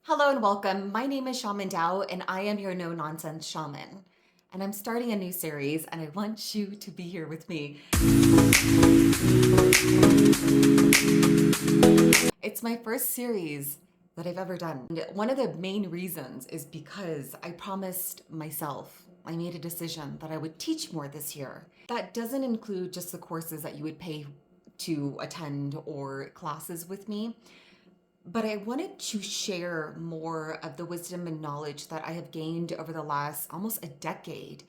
Hello and welcome. My name is Shaman Dao and I am your no-nonsense shaman. And I'm starting a new series and I want you to be here with me. It's my first series that I've ever done. And one of the main reasons is because I promised myself, I made a decision that I would teach more this year. That doesn't include just the courses that you would pay to attend or classes with me. But I wanted to share more of the wisdom and knowledge that I have gained over the last almost a decade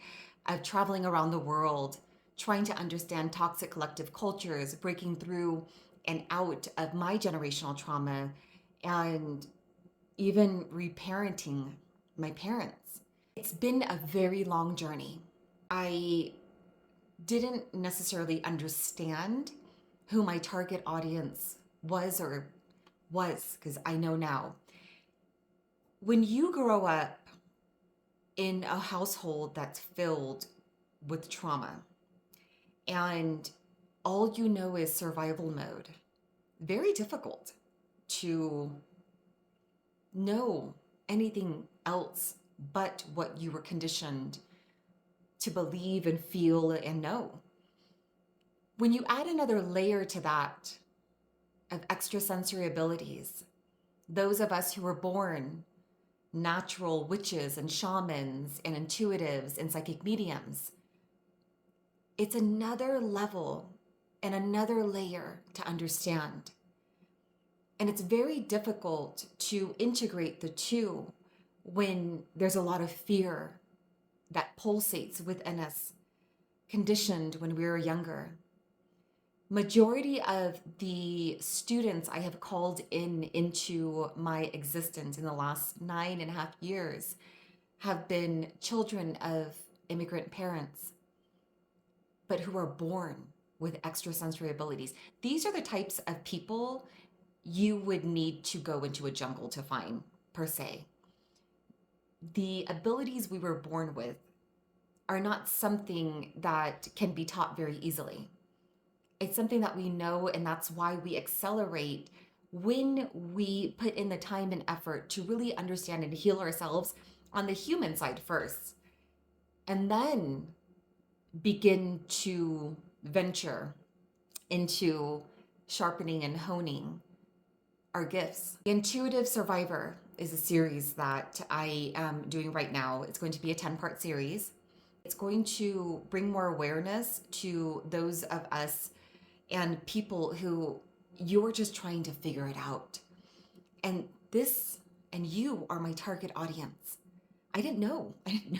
of traveling around the world, trying to understand toxic collective cultures, breaking through and out of my generational trauma, and even reparenting my parents. It's been a very long journey. I didn't necessarily understand who my target audience was, because I know now. When you grow up in a household that's filled with trauma and all you know is survival mode, very difficult to know anything else but what you were conditioned to believe and feel and know. When you add another layer to that of extrasensory abilities, those of us who were born natural witches and shamans and intuitives and psychic mediums, it's another level and another layer to understand. And it's very difficult to integrate the two when there's a lot of fear that pulsates within us, conditioned when we were younger. Majority of the students I have called into my existence in the last 9.5 years have been children of immigrant parents, but who are born with extrasensory abilities. These are the types of people you would need to go into a jungle to find, per se. The abilities we were born with are not something that can be taught very easily. It's something that we know, and that's why we accelerate when we put in the time and effort to really understand and heal ourselves on the human side first, and then begin to venture into sharpening and honing our gifts. The Intuitive Survivor is a series that I am doing right now. It's going to be a 10-part series. It's going to bring more awareness to those of us and people who you're just trying to figure it out. And this and you are my target audience. I didn't know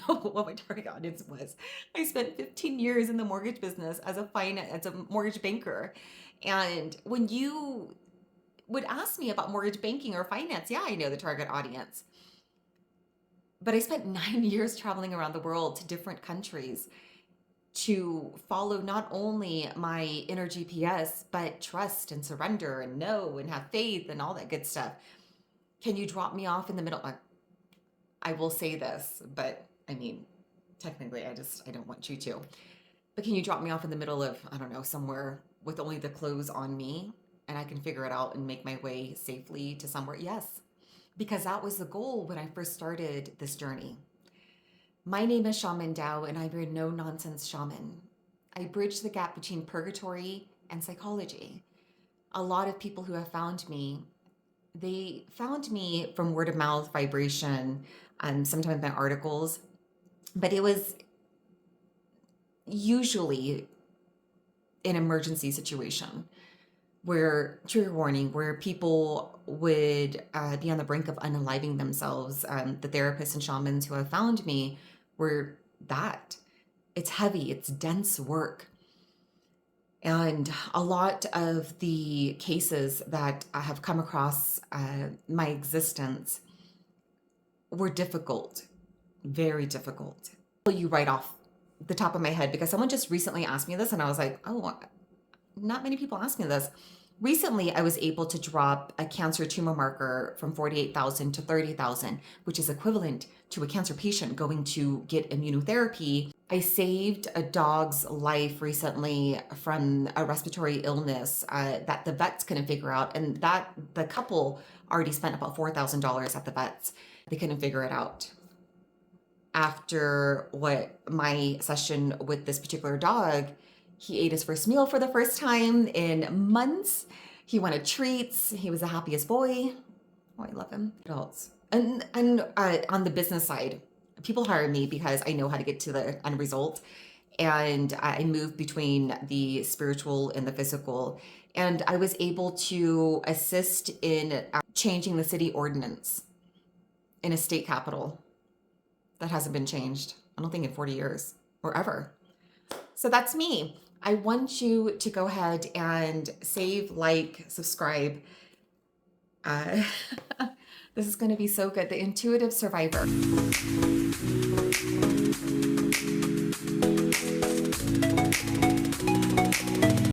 what my target audience was. I spent 15 years in the mortgage business as a mortgage banker. And when you would ask me about mortgage banking or finance, yeah, I know the target audience. But I spent 9 years traveling around the world to different countries to follow not only my inner GPS, but trust and surrender and know and have faith and all that good stuff. Can you drop me off in the middle? I will say this, but I mean, technically, I don't want you to. But can you drop me off in the middle of, I don't know, somewhere with only the clothes on me and I can figure it out and make my way safely to somewhere? Yes, because that was the goal when I first started this journey. My name is Shaman Dao, and I'm your no-nonsense shaman. I bridge the gap between purgatory and psychology. A lot of people who have found me, they found me from word of mouth, vibration, and sometimes my articles, but it was usually an emergency situation where, trigger warning, where people would be on the brink of unaliving themselves. The therapists and shamans who have found me were that. It's heavy, it's dense work. And a lot of the cases that I have come across my existence were difficult, very difficult. You right off the top of my head, because someone just recently asked me this and I was like, oh, not many people ask me this. Recently, I was able to drop a cancer tumor marker from 48,000 to 30,000, which is equivalent to a cancer patient going to get immunotherapy. I saved a dog's life recently from a respiratory illness that the vets couldn't figure out, and that the couple already spent about $4,000 at the vets. They couldn't figure it out. After my session with this particular dog, he ate his first meal for the first time in months. He wanted treats. He was the happiest boy. Oh, I love him. Adults. And on the business side, people hire me because I know how to get to the end result. And I moved between the spiritual and the physical. And I was able to assist in changing the city ordinance in a state capital that hasn't been changed, I don't think, in 40 years or ever. So that's me. I want you to go ahead and save, like, subscribe. This is going to be so good. The Intuitive Survivor.